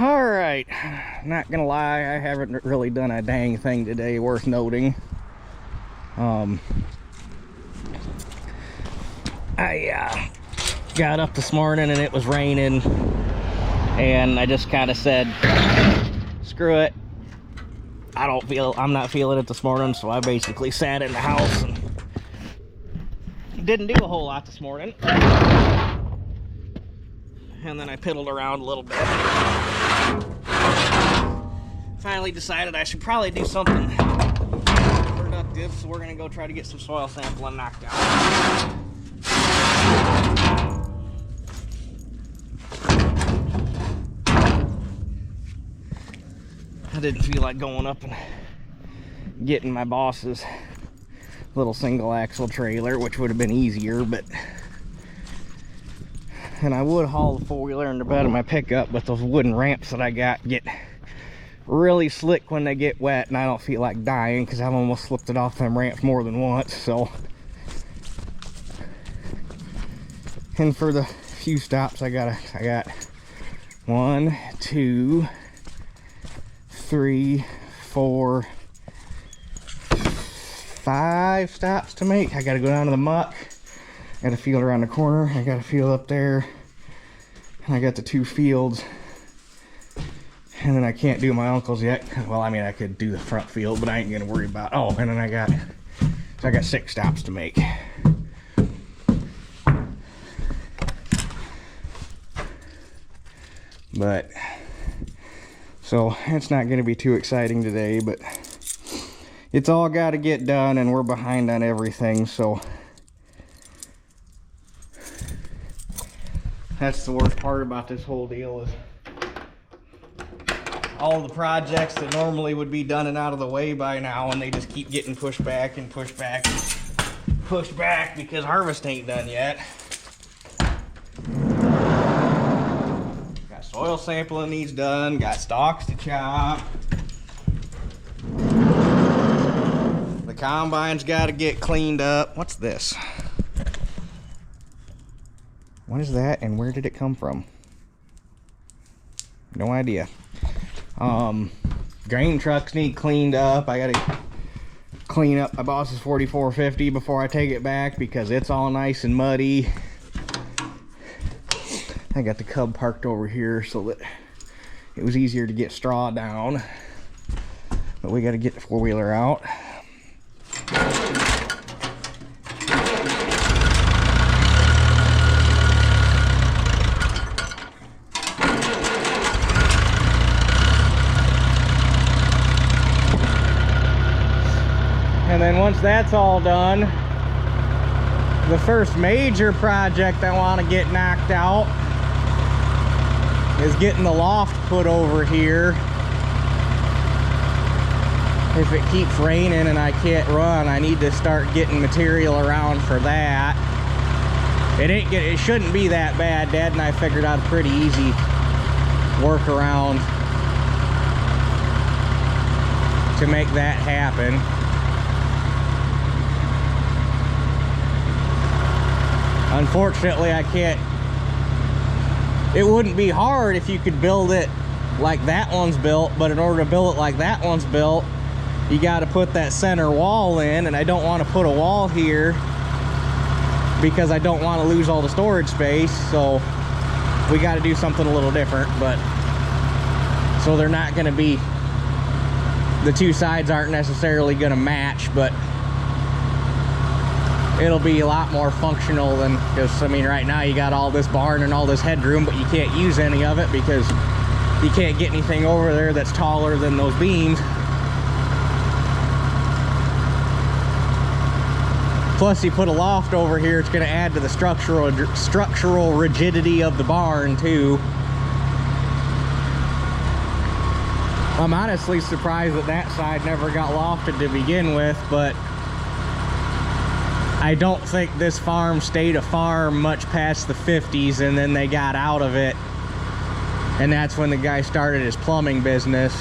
All right, not gonna lie, I haven't really done a dang thing today worth noting. I got up this morning and it was raining, and I just kind of said, screw it, I'm not feeling it this morning, so I basically sat in the house and didn't do a whole lot this morning. And then I piddled around a little bit. Finally decided I should probably do something productive, so we're gonna go try to get some soil sampling knocked out. I didn't feel like going up and getting my boss's little single axle trailer, which would have been easier, but and I would haul the four-wheeler in the bed of my pickup, but those wooden ramps that I got get really slick when they get wet, and I don't feel like dying because I've almost slipped it off them ramps more than once. So, and for the few stops I got 1, 2, 3, 4, 5 stops to make. I gotta go down to the muck, got a field around the corner, I got a field up there, and I got the 2 fields, and then I can't do my uncle's yet. Well, I mean, I could do the front field, but I ain't gonna worry about, oh, and then I got 6 stops to make. But so it's not gonna be too exciting today, but it's all got to get done, and we're behind on everything, so that's the worst part about this whole deal, is all the projects that normally would be done and out of the way by now, and they just keep getting pushed back and pushed back and pushed back because harvest ain't done yet. Got soil sampling needs done, got stalks to chop. The combine's got to get cleaned up. What's this? What is that, and where did it come from? No idea. Grain trucks need cleaned up. I gotta clean up my boss's 4450 before I take it back because it's all nice and muddy. I got the Cub parked over here so that it was easier to get straw down. But we gotta get the four-wheeler out. And then once that's all done, the first major project I want to get knocked out is getting the loft put over here. If it keeps raining and I can't run, I need to start getting material around for that. It shouldn't be that bad. Dad and I figured out a pretty easy workaround to make that happen. Unfortunately, I can't. It wouldn't be hard if you could build it like that one's built, but in order to build it like that one's built, you got to put that center wall in, and I don't want to put a wall here because I don't want to lose all the storage space, so we got to do something a little different. But so they're not going to be, the two sides aren't necessarily going to match, but it'll be a lot more functional than, because I mean right now you got all this barn and all this headroom, but you can't use any of it because you can't get anything over there that's taller than those beams. Plus you put a loft over here, it's going to add to the structural rigidity of the barn too. I'm honestly surprised that that side never got lofted to begin with, but I don't think this farm stayed a farm much past the 50s, and then they got out of it, and that's when the guy started his plumbing business.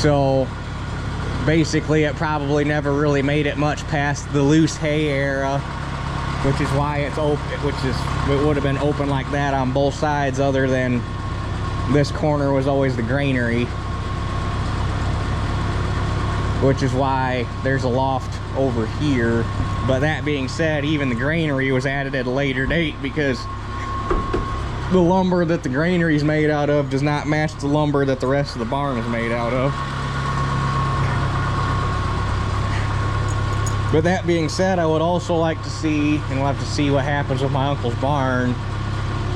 So basically it probably never really made it much past the loose hay era, which is why it's open, it would have been open like that on both sides, other than this corner was always the granary, which is why there's a loft over here. But that being said, even the granary was added at a later date, because the lumber that the granary is made out of does not match the lumber that the rest of the barn is made out of. But that being said, I would also like to see, and we'll have to see what happens with my uncle's barn,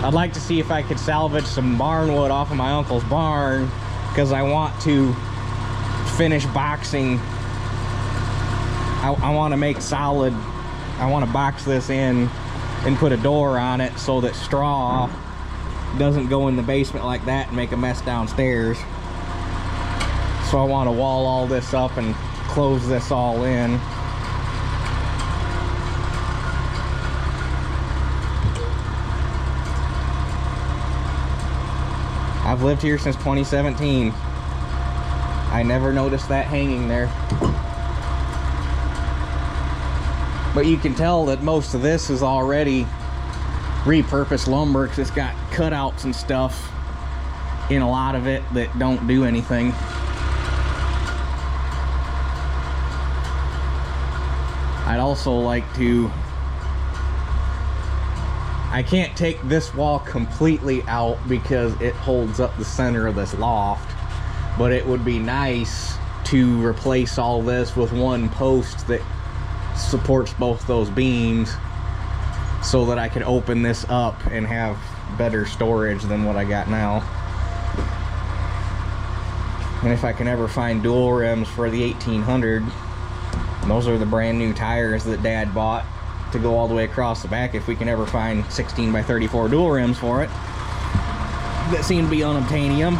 I'd like to see if I could salvage some barnwood off of my uncle's barn, because I want to finish boxing. I want to make solid, I want to box this in and put a door on it so that straw doesn't go in the basement like that and make a mess downstairs. So I want to wall all this up and close this all in. I've lived here since 2017. I never noticed that hanging there. But you can tell that most of this is already repurposed lumber, because it's got cutouts and stuff in a lot of it that don't do anything. I'd also like to, I can't take this wall completely out because it holds up the center of this loft, but it would be nice to replace all this with one post that supports both those beams, so that I could open this up and have better storage than what I got now. And if I can ever find dual rims for the 1800, those are the brand new tires that Dad bought to go all the way across the back. If we can ever find 16 by 34 dual rims for it that seem to be unobtainium.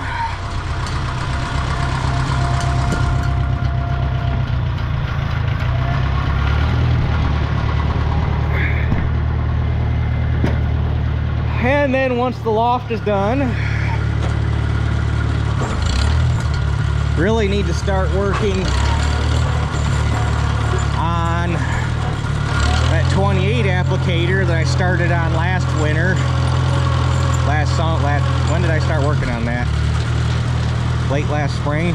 And then once the loft is done, really need to start working on that 28 applicator that I started on last winter. When did I start working on that? Late last spring?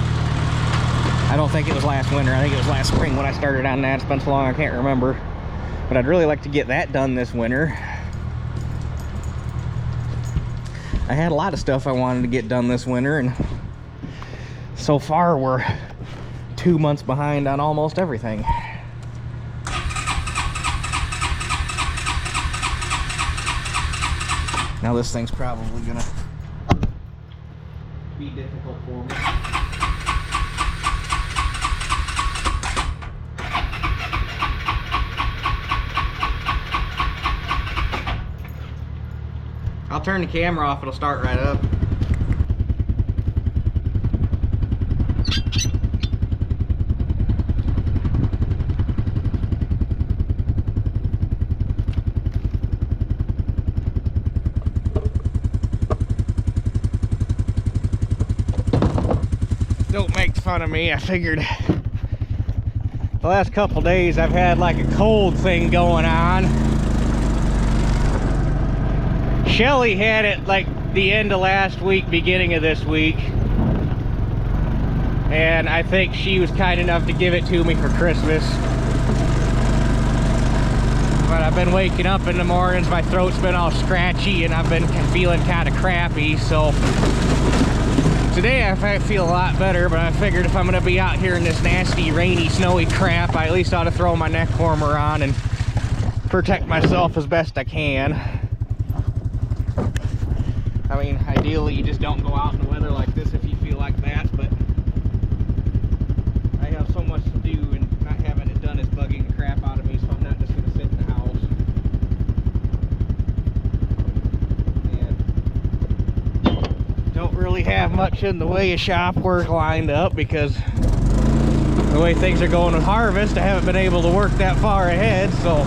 I don't think it was last winter. I think it was last spring when I started on that. It's been so long I can't remember. But I'd really like to get that done this winter. I had a lot of stuff I wanted to get done this winter, and so far we're 2 months behind on almost everything. Now this thing's probably gonna be difficult for me. I'll turn the camera off, it'll start right up. Don't make fun of me. I figured the last couple days I've had like a cold thing going on. Shelly had it like the end of last week, beginning of this week, and I think she was kind enough to give it to me for Christmas. But I've been waking up in the mornings, my throat's been all scratchy, and I've been feeling kind of crappy. So today I feel a lot better, but I figured if I'm going to be out here in this nasty, rainy, snowy crap, I at least ought to throw my neck warmer on and protect myself as best I can. I mean, ideally you just don't go out in the weather like this if you feel like that, but I have so much to do, and not having it done is bugging the crap out of me, so I'm not just going to sit in the house. And don't really have much in the way of shop work lined up, because the way things are going with harvest, I haven't been able to work that far ahead, so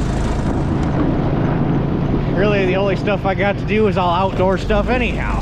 really the only stuff I got to do is all outdoor stuff anyhow.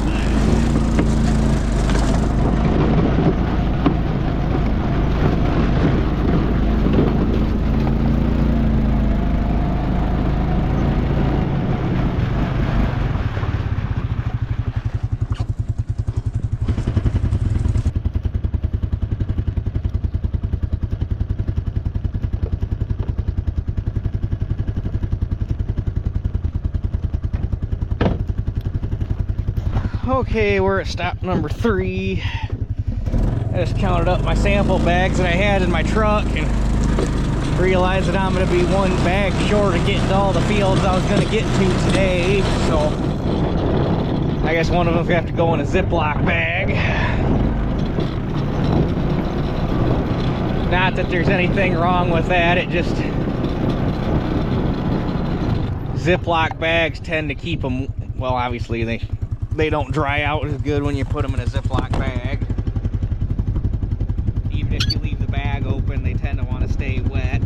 Okay, we're at stop number 3. I just counted up my sample bags that I had in my truck and realized that I'm going to be one bag short of getting to all the fields I was going to get to today. So I guess one of them have to go in a Ziploc bag. Not that there's anything wrong with that, it just Ziploc bags tend to keep them, well, obviously they don't dry out as good when you put them in a Ziploc bag. Even if you leave the bag open, they tend to want to stay wet.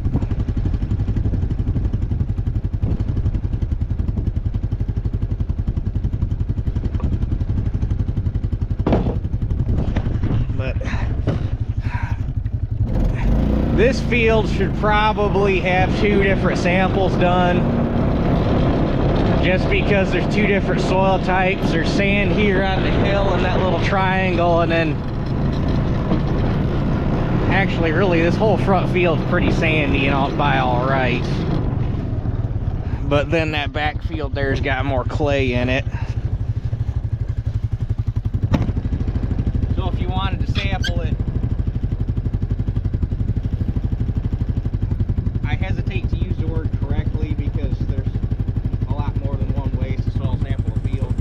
But this field should probably have 2 different samples done. Just because there's 2 different soil types. There's sand here on the hill and that little triangle, and then actually really this whole front field's pretty sandy and by all right. But then that back field there's got more clay in it. So if you wanted to sample it, I hesitate to use the word correctly because there's a lot more than one way to soil sample a field.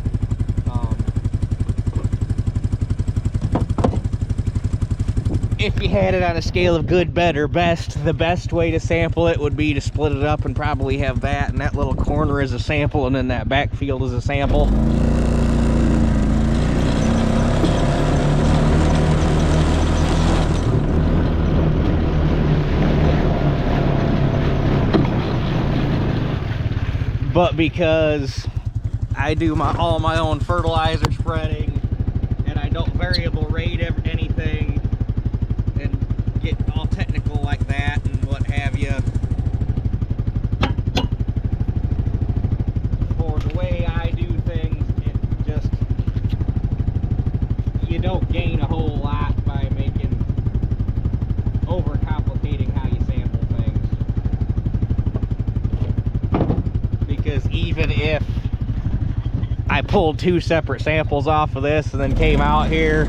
If you had it on a scale of good, better, best, the best way to sample it would be to split it up and probably have that and that little corner as a sample and then that back field as a sample. But because I do all my own fertilizer spreading and I don't variable rate anything and get all technical like that and what have you, for the way I do things, it just, you don't gain a whole lot by overcomplicating how you sample things. Because even if I pulled 2 separate samples off of this and then came out here,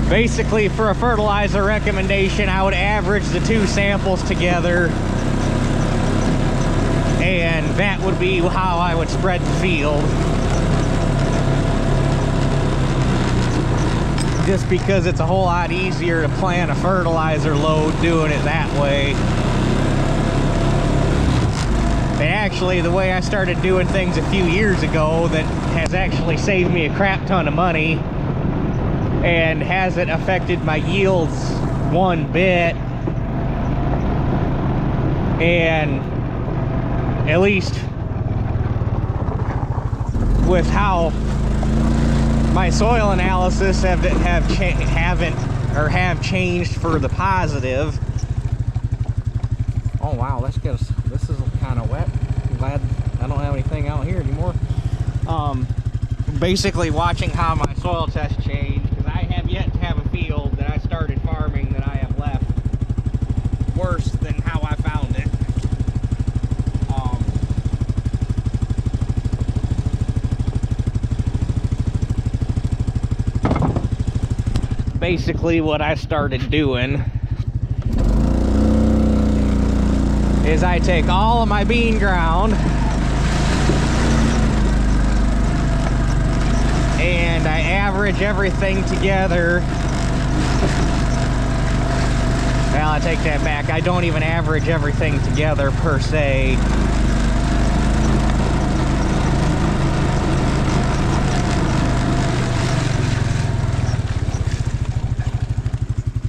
basically for a fertilizer recommendation, I would average the 2 samples together, and that would be how I would spread the field. Just because it's a whole lot easier to plan a fertilizer load doing it that way. And actually, the way I started doing things a few years ago that has actually saved me a crap ton of money and hasn't affected my yields one bit. And at least with how my soil analysis have changed for the positive. Oh wow, this is kind of wet. I'm glad I don't have anything out here anymore. Basically watching how my soil test changed, because I have yet to have a field that I started farming that I have left worse than how I found it. Basically what I started doing is I take all of my bean ground and I average everything together. Well, I take that back. I don't even average everything together per se.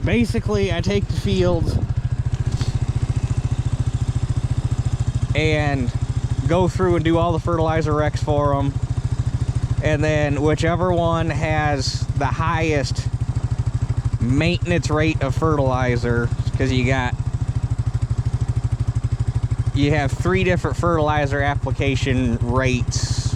Basically, I take the fields and go through and do all the fertilizer recs for them, and then whichever one has the highest maintenance rate of fertilizer, because you have 3 different fertilizer application rates.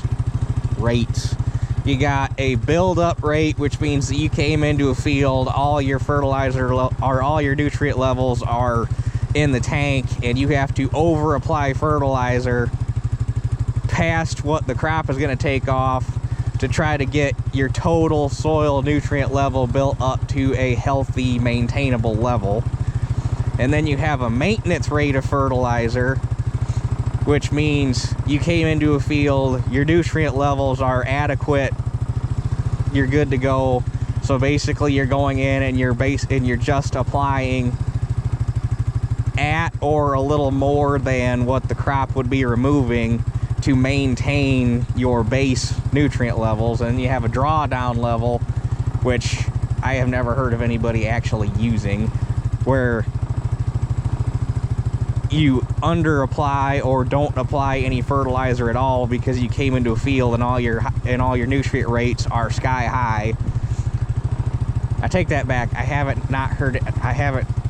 You got a build-up rate, which means that you came into a field, all your fertilizer or all your nutrient levels are in the tank, and you have to over-apply fertilizer past what the crop is going to take off to try to get your total soil nutrient level built up to a healthy, maintainable level. And then you have a maintenance rate of fertilizer, which means you came into a field, your nutrient levels are adequate, you're good to go. So basically you're going in and you're just applying at or a little more than what the crop would be removing to maintain your base nutrient levels. And you have a drawdown level, which I have never heard of anybody actually using, where you under apply or don't apply any fertilizer at all because you came into a field and all your nutrient rates are sky high. I take that back.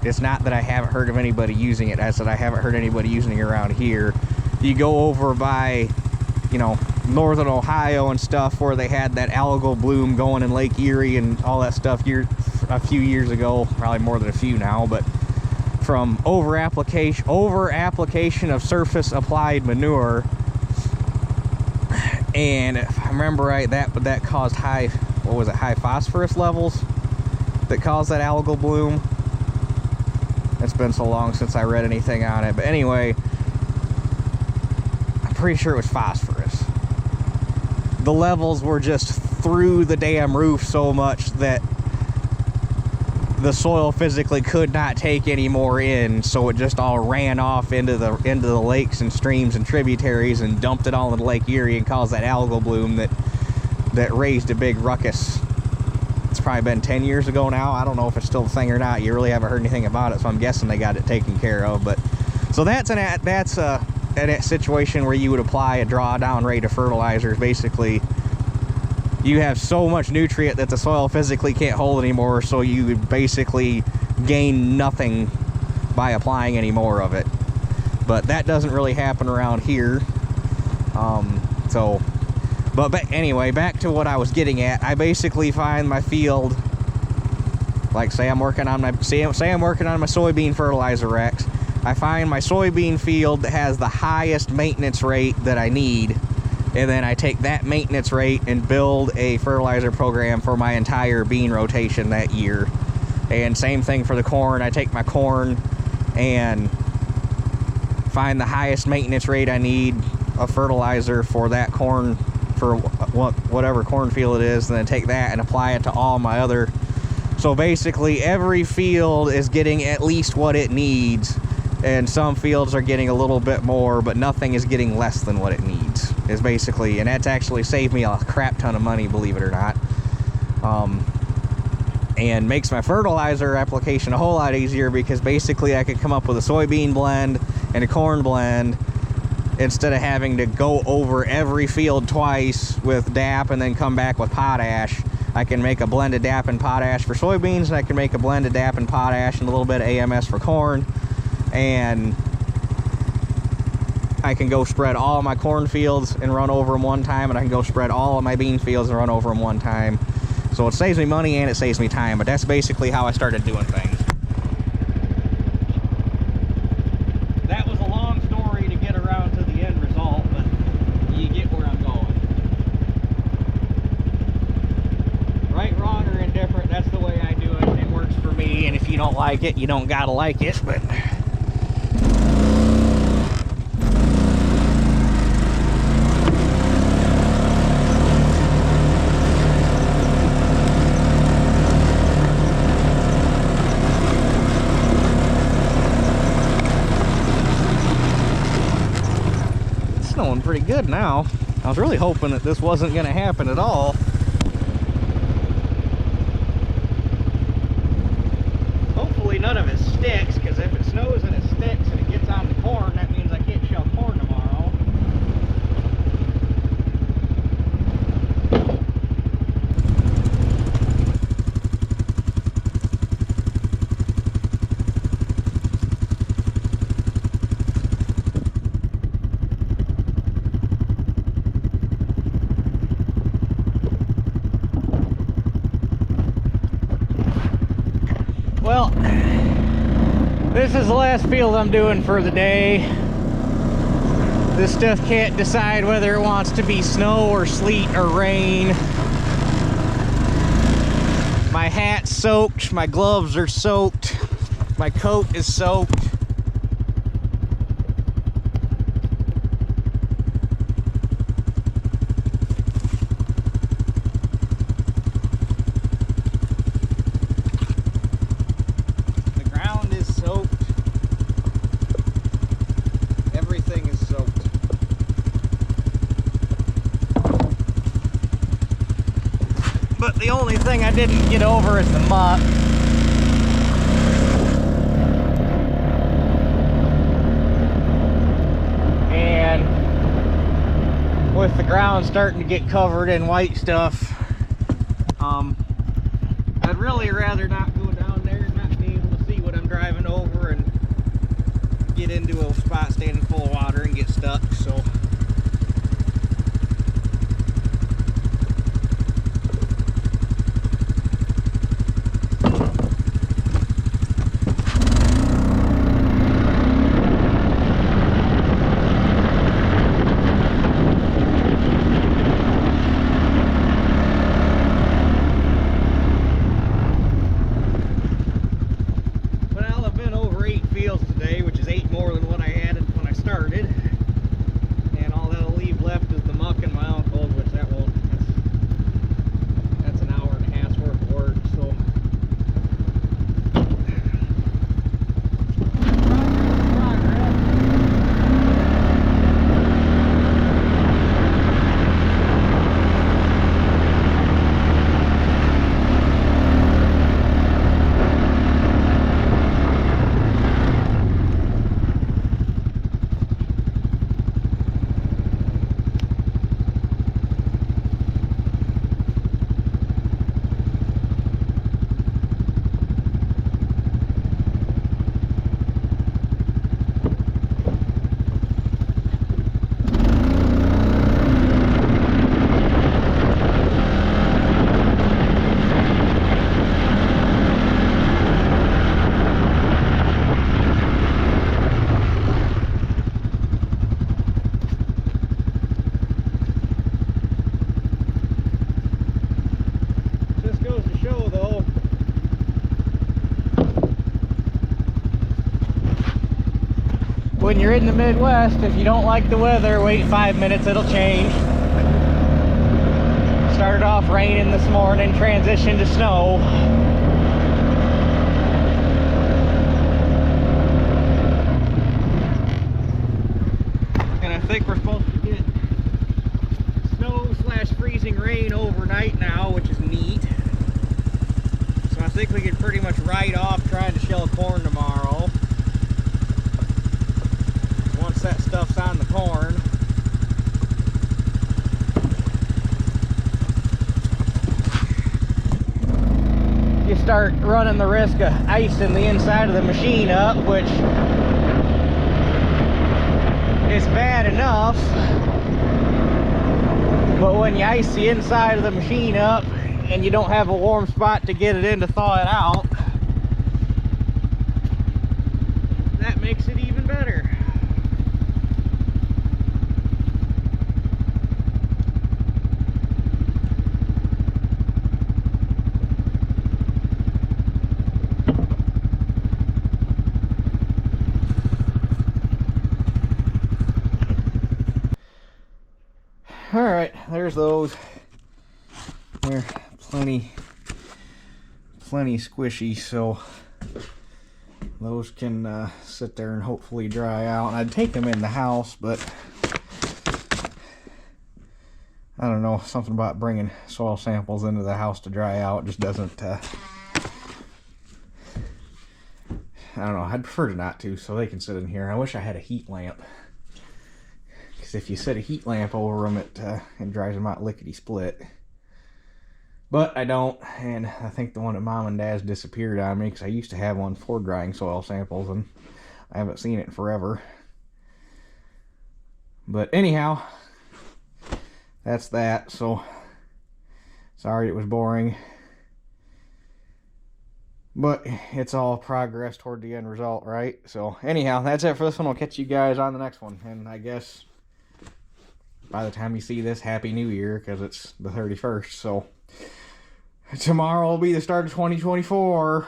It's not that I haven't heard of anybody using it. I said I haven't heard anybody using it around here. You go over by, you know, northern Ohio and stuff, where they had that algal bloom going in Lake Erie and all that stuff a few years ago, probably more than a few now, but from over application of surface applied manure. And if I remember right, that caused high phosphorus levels that caused that algal bloom. It's been so long since I read anything on it, but anyway, I'm pretty sure it was phosphorus. The levels were just through the damn roof so much that the soil physically could not take any more in, so it just all ran off into the lakes and streams and tributaries and dumped it all into Lake Erie and caused that algal bloom that raised a big ruckus. It's probably been 10 years ago now. I don't know if it's still a thing or not. You really haven't heard anything about it, so I'm guessing they got it taken care of. But so that's a situation where you would apply a drawdown rate of fertilizers. Basically, you have so much nutrient that the soil physically can't hold anymore, so you would basically gain nothing by applying any more of it. But that doesn't really happen around here. But anyway, back to what I was getting at. I basically find my field, like say I'm working on my soybean fertilizer Rex. I find my soybean field that has the highest maintenance rate that I need, and then I take that maintenance rate and build a fertilizer program for my entire bean rotation that year. And same thing for the corn. I take my corn and find the highest maintenance rate I need of fertilizer for that corn, for whatever cornfield it is, and then take that and apply it to all my other. So basically every field is getting at least what it needs, and some fields are getting a little bit more, but nothing is getting less than what it needs, is basically. And that's actually saved me a crap ton of money, believe it or not, and makes my fertilizer application a whole lot easier, because basically I could come up with a soybean blend and a corn blend instead of having to go over every field twice with DAP and then come back with potash. I can make a blended DAP and potash for soybeans, and I can make a blended DAP and potash and a little bit of AMS for corn, and I can go spread all my corn fields and run over them one time, and I can go spread all of my bean fields and run over them one time. So it saves me money and it saves me time, but that's basically how I started doing things. That was a long story to get around to the end result, but you get where I'm going. Right, wrong, or indifferent, that's the way I do it. It works for me, and if you don't like it, you don't gotta like it, but snowing pretty good now. I was really hoping that this wasn't going to happen at all. Hopefully none of it sticks, because if it snows and it sticks and it gets on the corn, that means I can't shell corn tomorrow. Well, this is the last field I'm doing for the day. This stuff can't decide whether it wants to be snow or sleet or rain. My hat's soaked, my gloves are soaked, my coat is soaked. The ground is soaked. Everything is soaked. But the only thing I didn't get over is the muck. And with the ground starting to get covered in white stuff, I'd really rather not go down there and not be able to see what I'm driving over and get into a spot standing full of water and get stuck. So when you're in the Midwest, if you don't like the weather, wait 5 minutes, it'll change. Started off raining this morning, transitioned to snow. And I think we're supposed to get snow/freezing rain overnight now, which is neat. So I think we can pretty much write off trying to shell corn tomorrow. Once that stuff's on the corn. You start running the risk of icing the inside of the machine up, which is bad enough. But when you ice the inside of the machine up and you don't have a warm spot to get it in to thaw it out, that makes it even better. All right, there's those. They're plenty squishy, so those can sit there and hopefully dry out. And I'd take them in the house, but I don't know, something about bringing soil samples into the house to dry out just doesn't, I don't know, I'd prefer to not to, so they can sit in here. I wish I had a heat lamp. If you set a heat lamp over them, it dries them out lickety split. But I don't, and I think the one at Mom and Dad's disappeared on me because I used to have one for drying soil samples, and I haven't seen it in forever. But anyhow, that's that. So sorry it was boring, but it's all progress toward the end result, right? So anyhow, that's it for this one. I'll catch you guys on the next one, and I guess by the time you see this, Happy New Year, because it's the 31st. So tomorrow will be the start of 2024.